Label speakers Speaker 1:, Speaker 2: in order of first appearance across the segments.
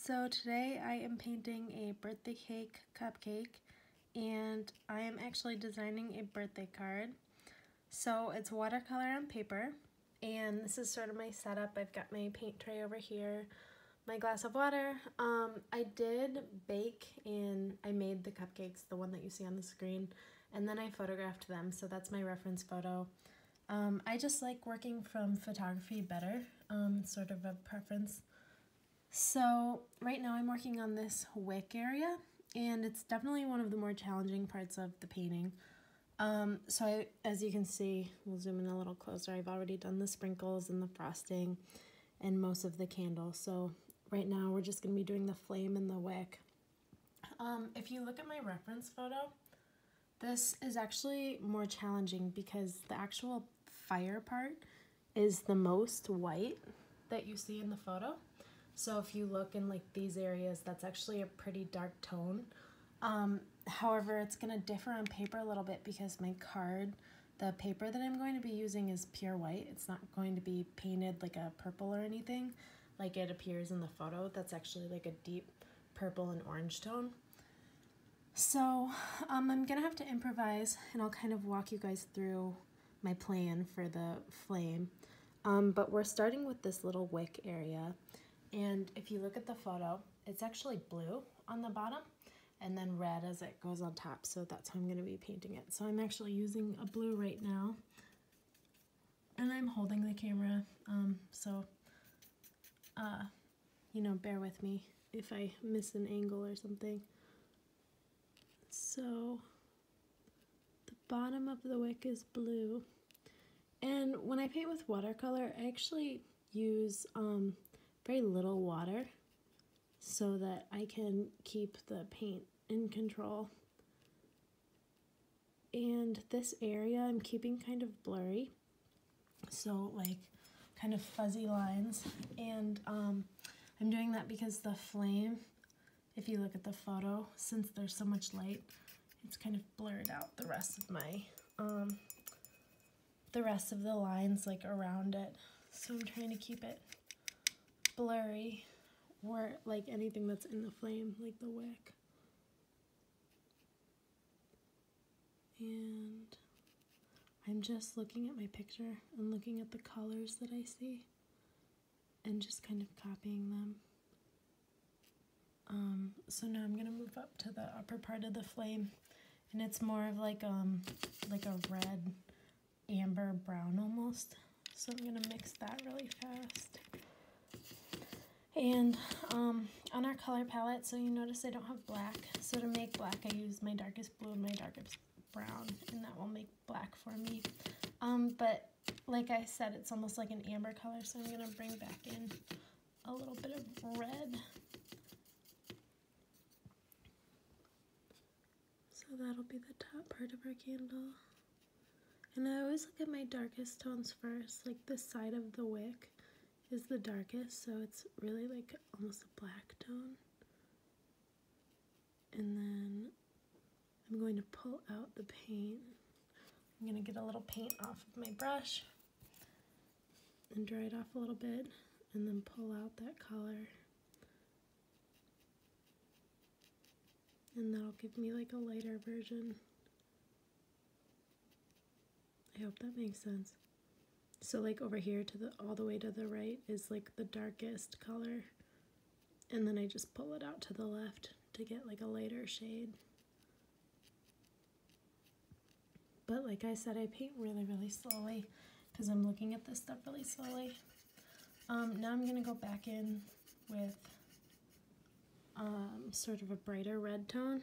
Speaker 1: So today I am painting a birthday cake cupcake, and I am actually designing a birthday card. So it's watercolor on paper, and this is sort of my setup. I've got my paint tray over here, my glass of water. I did bake and I made the cupcakes, the one that you see on the screen, and then I photographed them, so that's my reference photo. I just like working from photography better, sort of a preference. So right now I'm working on this wick area, and it's definitely one of the more challenging parts of the painting. As you can see, we'll zoom in a little closer, I've already done the sprinkles and the frosting and most of the candle. So right now we're just going to be doing the flame and the wick. If you look at my reference photo, this is actually more challenging because the actual fire part is the most white that you see in the photo. So if you look in like these areas, that's actually a pretty dark tone. However, it's going to differ on paper a little bit because my card, the paper that I'm going to be using is pure white. It's not going to be painted like a purple or anything like it appears in the photo. That's actually like a deep purple and orange tone. So I'm going to have to improvise, and I'll kind of walk you guys through my plan for the flame. But we're starting with this little wick area. And if you look at the photo, it's actually blue on the bottom and then red as it goes on top. So that's how I'm going to be painting it. So I'm actually using a blue right now, and I'm holding the camera. You know, bear with me if I miss an angle or something. So the bottom of the wick is blue. And when I paint with watercolor, I actually use very little water so that I can keep the paint in control. And this area I'm keeping kind of blurry, so like kind of fuzzy lines, and I'm doing that because the flame, if you look at the photo, since there's so much light, it's kind of blurred out the rest of my the lines like around it. So I'm trying to keep it blurry, or like anything that's in the flame, like the wick. And I'm just looking at my picture and looking at the colors that I see and just kind of copying them. So now I'm going to move up to the upper part of the flame, and it's more of like a red amber brown almost. So I'm going to mix that really fast. And on our color palette, so you notice I don't have black. So to make black, I use my darkest blue and my darkest brown, and that will make black for me. But like I said, it's almost like an amber color, so I'm going to bring back in a little bit of red. So that'll be the top part of our candle. And I always look at my darkest tones first, like this side of the wick is the darkest, so it's really like almost a black tone. And then I'm going to pull out the paint. I'm going to get a little paint off of my brush and dry it off a little bit, and then pull out that color. And that'll give me like a lighter version. I hope that makes sense. So like over here to the all the way to the right is like the darkest color, and then I just pull it out to the left to get like a lighter shade. But like I said, I paint really slowly because I'm looking at this stuff really slowly. Now I'm gonna go back in with sort of a brighter red tone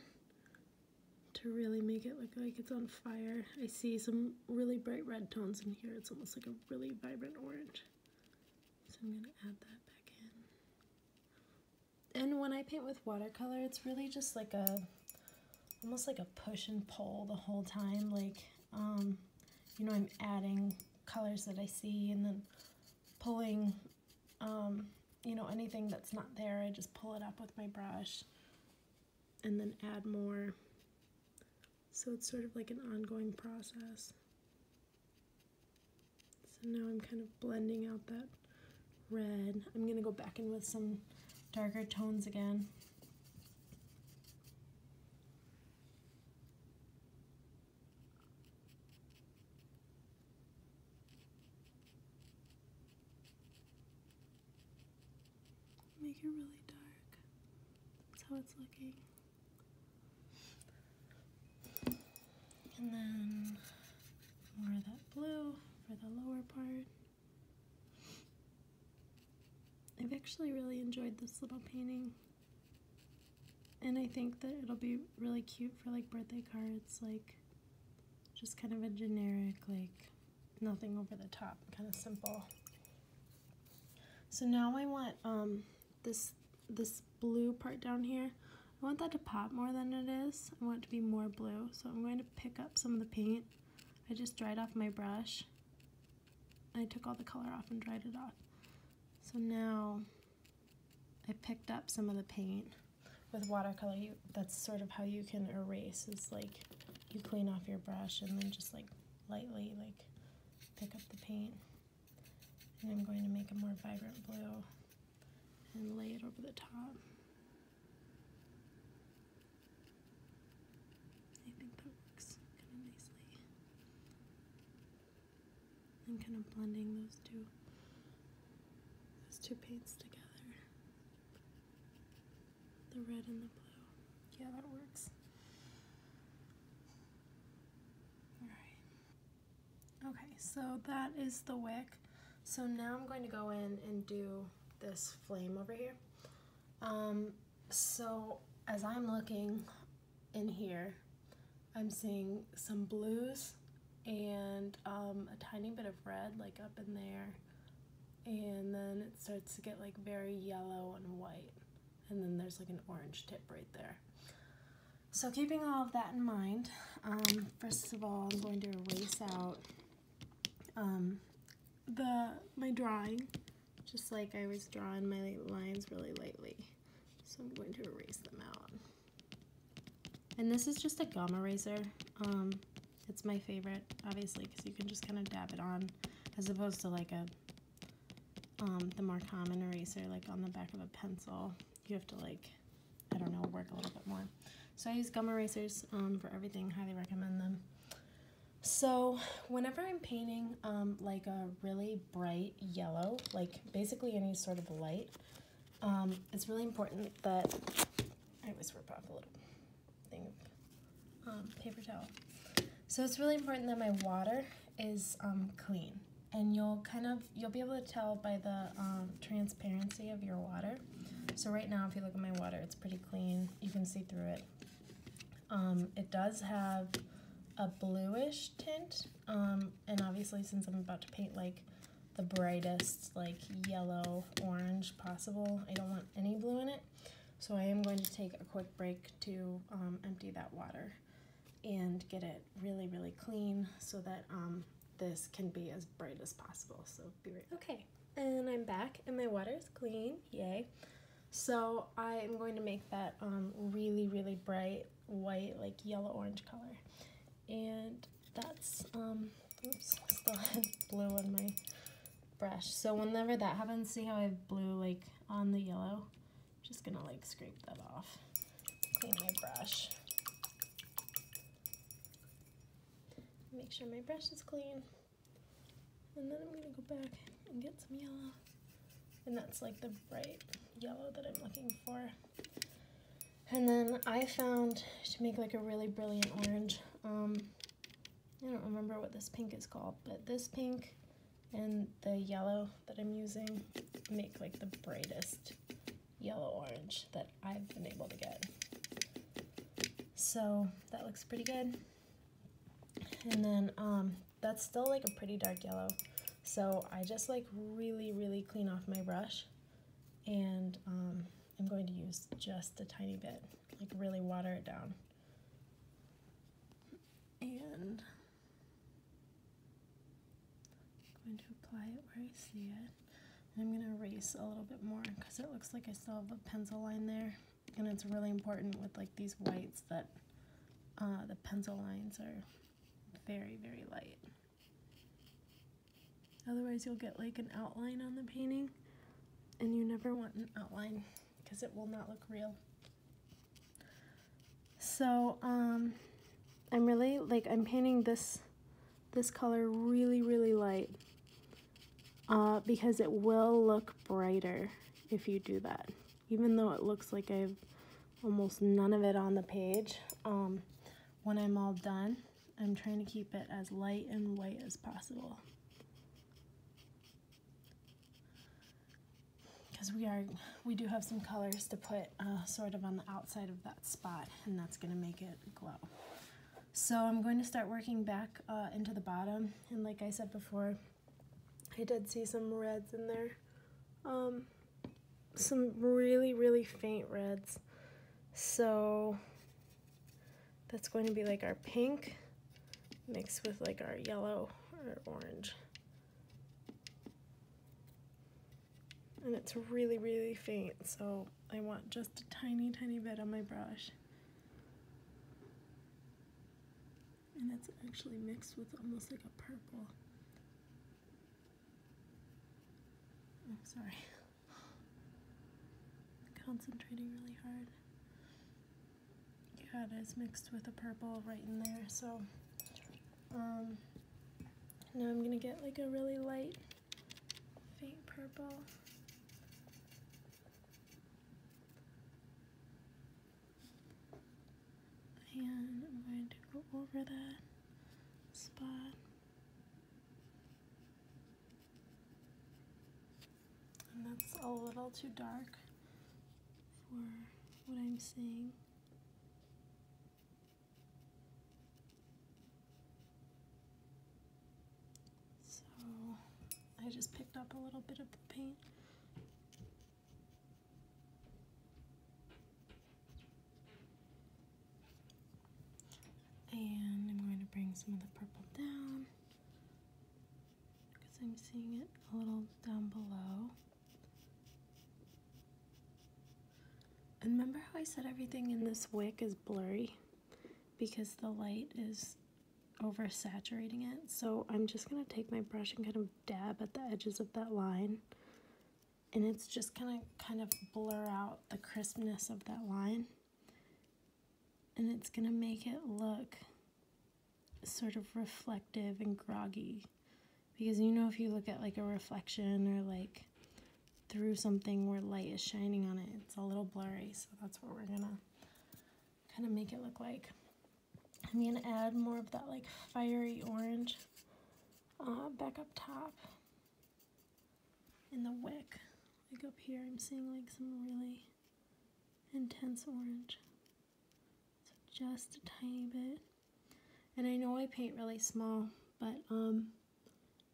Speaker 1: to really make it look like it's on fire. I see some really bright red tones in here. It's almost like a really vibrant orange. So I'm going to add that back in. And when I paint with watercolor, it's really just like almost like a push and pull the whole time. Like, you know, I'm adding colors that I see and then pulling, you know, anything that's not there, I just pull it up with my brush and then add more. So it's sort of like an ongoing process. So now I'm kind of blending out that red. I'm going to go back in with some darker tones again. Make it really dark. That's how it's looking. And then more of that blue for the lower part. I've actually really enjoyed this little painting. And I think that it'll be really cute for like birthday cards, like just kind of a generic, like nothing over the top, kind of simple. So now I want this blue part down here, I want that to pop more than it is. I want it to be more blue. So I'm going to pick up some of the paint. I just dried off my brush. I took all the color off and dried it off. So now I picked up some of the paint. With watercolor, that's sort of how you can erase, is like you clean off your brush and then just like lightly like pick up the paint. And I'm going to make a more vibrant blue and lay it over the top. I think that works kind of nicely. I'm kind of blending those two paints together. The red and the blue. Yeah, that works. Alright. Okay, so that is the wick. So now I'm going to go in and do this flame over here. So as I'm looking in here, I'm seeing some blues and a tiny bit of red like up in there, and then it starts to get like very yellow and white, and then there's like an orange tip right there. So keeping all of that in mind, first of all I'm going to erase out my drawing, just like I was drawing my lines really lightly. So I'm going to erase them out. And this is just a gum eraser. It's my favorite, obviously, because you can just kind of dab it on, as opposed to like the more common eraser, like on the back of a pencil. You have to like, I don't know, work a little bit more. So I use gum erasers for everything, highly recommend them. So whenever I'm painting like a really bright yellow, like basically any sort of light, it's really important that, I always rip off a little thing of paper towel. So it's really important that my water is clean, and you'll be able to tell by the transparency of your water. So right now, if you look at my water, it's pretty clean. You can see through it. It does have a bluish tint, and obviously since I'm about to paint like the brightest like yellow orange possible, I don't want any blue in it, so I am going to take a quick break to empty that water and get it really clean so that this can be as bright as possible. So be right back. Okay, and I'm back and my water is clean, yay. So I am going to make that really bright white, like yellow orange color. And that's, oops, still had blue on my brush. So whenever that happens, see how I have blue like on the yellow? Just gonna like scrape that off. Clean my brush. Make sure my brush is clean. And then I'm gonna go back and get some yellow. And that's like the bright yellow that I'm looking for. And then I found, to make like a really brilliant orange, I don't remember what this pink is called, but this pink and the yellow that I'm using make like the brightest yellow orange that I've been able to get. So that looks pretty good. And then that's still like a pretty dark yellow. So I just like really clean off my brush, and I'm going to use just a tiny bit, like really water it down. And I'm going to apply it where I see it. And I'm going to erase a little bit more because it looks like I still have a pencil line there. And it's really important with like these whites that the pencil lines are very light. Otherwise you'll get like an outline on the painting, and you never want an outline because it will not look real. So I'm really I'm painting this color really light because it will look brighter if you do that, even though it looks like I have almost none of it on the page. When I'm all done, I'm trying to keep it as light and white as possible, because we do have some colors to put sort of on the outside of that spot, and that's going to make it glow. So I'm going to start working back into the bottom, and like I said before, I did see some reds in there, some really faint reds. So that's going to be like our pink mixed with like our yellow or orange. And it's really faint, so I want just a tiny bit on my brush. And it's actually mixed with almost like a purple. Oh, sorry. Concentrating really hard. Yeah, it is mixed with a purple right in there, so now I'm gonna get like a really light, faint purple. And I'm going to go over that spot. And that's a little too dark for what I'm seeing. So I just picked up a little bit of the paint. And I'm going to bring some of the purple down because I'm seeing it a little down below. And remember how I said everything in this wick is blurry because the light is oversaturating it? So I'm just going to take my brush and kind of dab at the edges of that line, and it's just going to kind of blur out the crispness of that line, and it's going to make it look sort of reflective and groggy, because you know if you look at like a reflection or like through something where light is shining on it, it's a little blurry. So that's what we're gonna kind of make it look like. I'm gonna add more of that like fiery orange back up top in the wick. Like up here I'm seeing like some really intense orange. So just a tiny bit. And I know I paint really small, but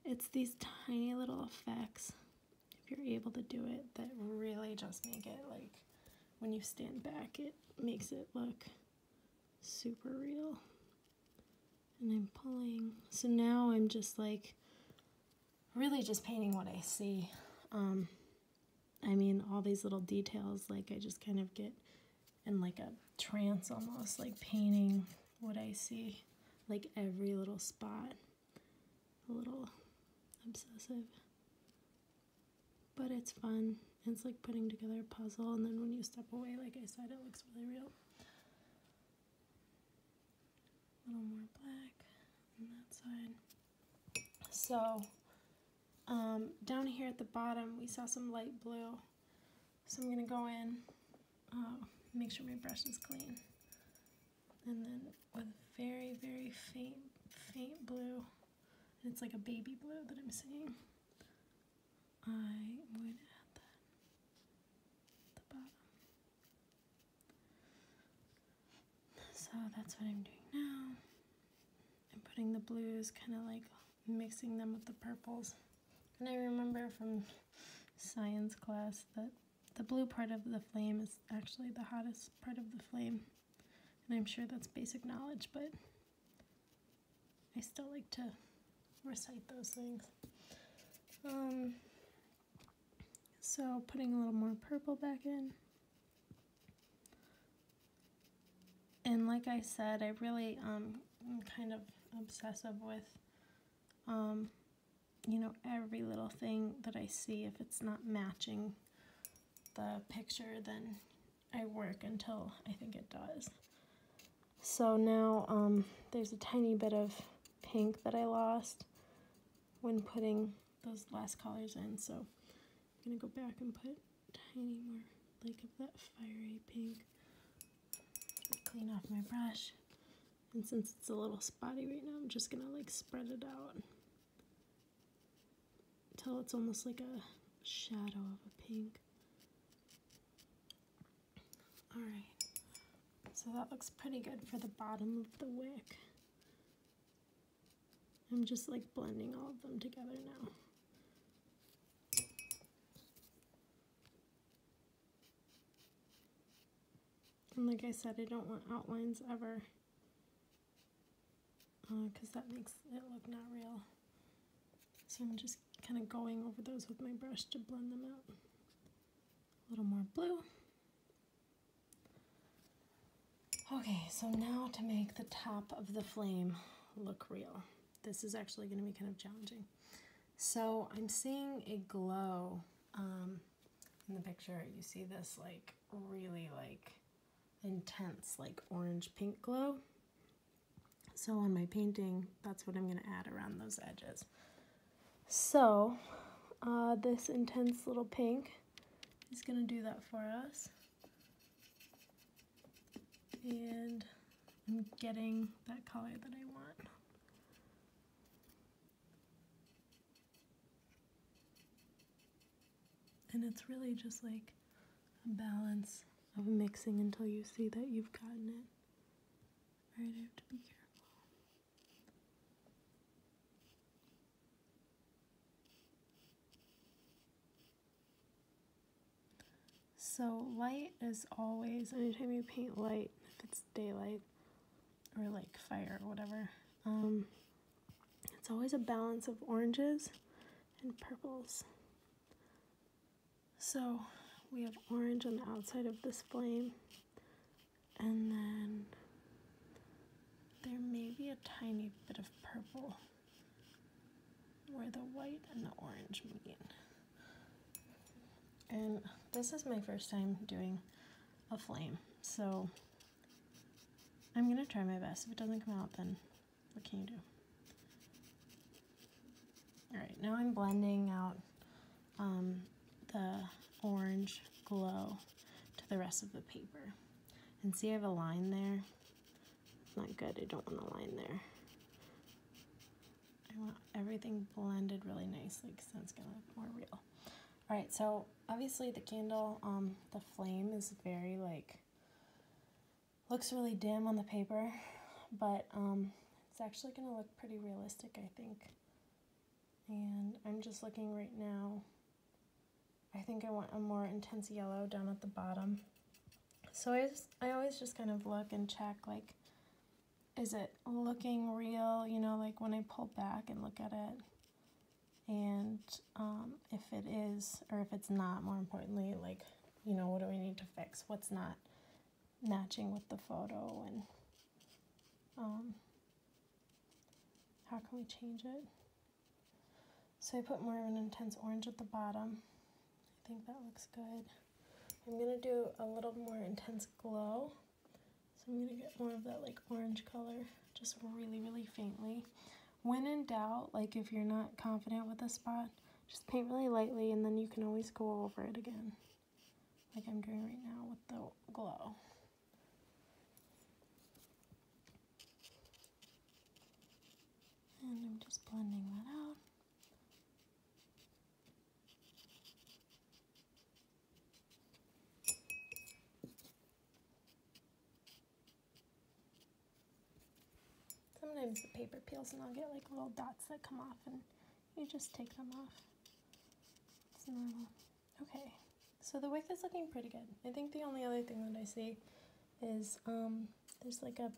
Speaker 1: it's these tiny little effects, if you're able to do it, that really just make it like, when you stand back, it makes it look super real. And I'm pulling, so now I'm just like, really just painting what I see. I mean, all these little details, like I just kind of get in like a trance almost, like painting what I see, like every little spot, a little obsessive, but it's fun. It's like putting together a puzzle, and then when you step away, like I said, it looks really real. A little more black on that side. So down here at the bottom we saw some light blue, so I'm gonna go in, make sure my brush is clean, and then with very faint blue, and it's like a baby blue that I'm seeing, I'm going to add that at the bottom. So that's what I'm doing now. I'm putting the blues, kind of like mixing them with the purples. And I remember from science class that the blue part of the flame is actually the hottest part of the flame. And I'm sure that's basic knowledge, but I still like to recite those things. So putting a little more purple back in. And like I said, I really am kind of obsessive with, you know, every little thing that I see, if it's not matching the picture than I work until I think it does. So now there's a tiny bit of pink that I lost when putting those last colors in, so I'm gonna go back and put tiny more like of that fiery pink. Clean off my brush, and since it's a little spotty right now, I'm just gonna like spread it out until it's almost like a shadow of a pink. Alright, so that looks pretty good for the bottom of the wick. I'm just like blending all of them together now. And like I said, I don't want outlines ever, because that makes it look not real. So I'm just kind of going over those with my brush to blend them out. A little more blue. Okay, so now to make the top of the flame look real. This is actually going to be kind of challenging. So I'm seeing a glow in the picture. You see this like really like intense like orange pink glow. So on my painting, that's what I'm going to add around those edges. So this intense little pink is going to do that for us. And I'm getting that color that I want. And it's really just like a balance of mixing until you see that you've gotten it. Alright, I have to be careful. So light is always, anytime you paint light, if it's daylight or like fire or whatever, it's always a balance of oranges and purples. So we have orange on the outside of this flame, and then there may be a tiny bit of purple where the white and the orange meet. And this is my first time doing a flame, so I'm gonna try my best. If it doesn't come out, then what can you do? Alright, now I'm blending out the orange glow to the rest of the paper. And see, I have a line there. It's not good. I don't want a line there. I want everything blended really nicely because then it's going to look more real. Alright, so obviously the candle, the flame is very like, looks really dim on the paper, but it's actually going to look pretty realistic, I think. And I'm just looking right now. I think I want a more intense yellow down at the bottom. So I always just kind of look and check, like, is it looking real, you know, like when I pull back and look at it. And if it is, or if it's not, more importantly, like, you know, what do we need to fix? What's not matching with the photo, and how can we change it? So I put more of an intense orange at the bottom. I think that looks good. I'm going to do a little more intense glow. So I'm going to get more of that like orange color, just really, really faintly. When in doubt, like if you're not confident with a spot, just paint really lightly and then you can always go over it again, like I'm doing right now with the glow. And I'm just blending that out. Sometimes the paper peels and I'll get like little dots that come off, and you just take them off. It's normal. Okay, so the wick is looking pretty good. I think the only other thing that I see is there's like a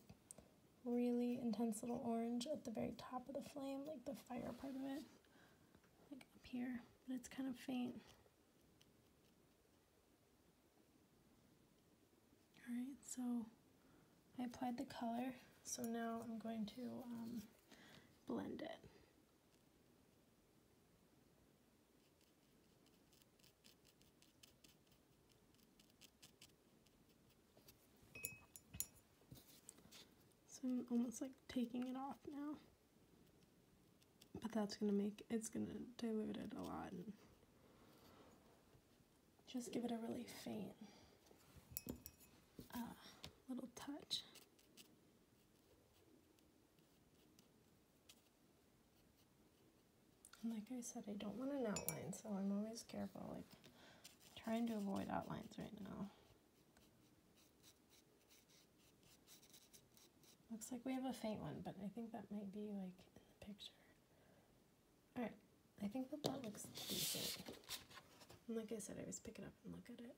Speaker 1: really intense little orange at the very top of the flame, like the fire part of it, like up here, but it's kind of faint. Alright, so I applied the color, so now I'm going to blend it. So I'm almost like taking it off now. But that's gonna it's gonna dilute it a lot and just give it a really faint little touch. And like I said, I don't want an outline, so I'm always careful, like trying to avoid outlines right now. Looks like we have a faint one, but I think that might be like in the picture. Alright, I think that looks decent. And like I said, I always pick it up and look at it.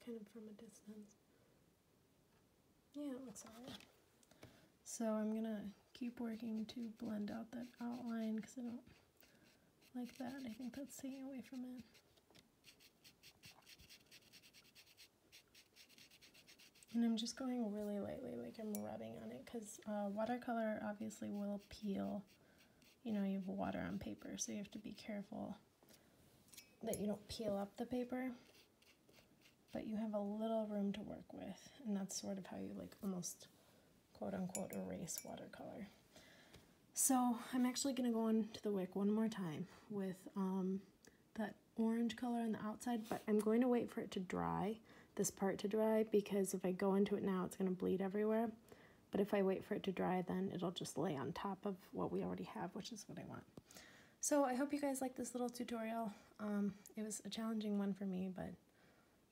Speaker 1: Kind of from a distance. Yeah, it looks alright. So I'm gonna keep working to blend out that outline because I don't like that. I think that's taking away from it. And I'm just going really lightly, like I'm rubbing on it, because watercolor obviously will peel. You know, you have water on paper, so you have to be careful that you don't peel up the paper, but you have a little room to work with, and that's sort of how you like almost quote-unquote erase watercolor. So I'm actually going to go into the wick one more time with that orange color on the outside, but I'm going to wait for it to dry, this part to dry, because if I go into it now, it's going to bleed everywhere. But if I wait for it to dry, then it'll just lay on top of what we already have, which is what I want. So I hope you guys like this little tutorial. It was a challenging one for me, but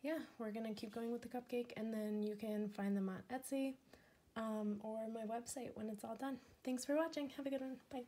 Speaker 1: yeah, we're going to keep going with the cupcake, and then you can find them on Etsy or my website when it's all done. Thanks for watching. Have a good one. Bye.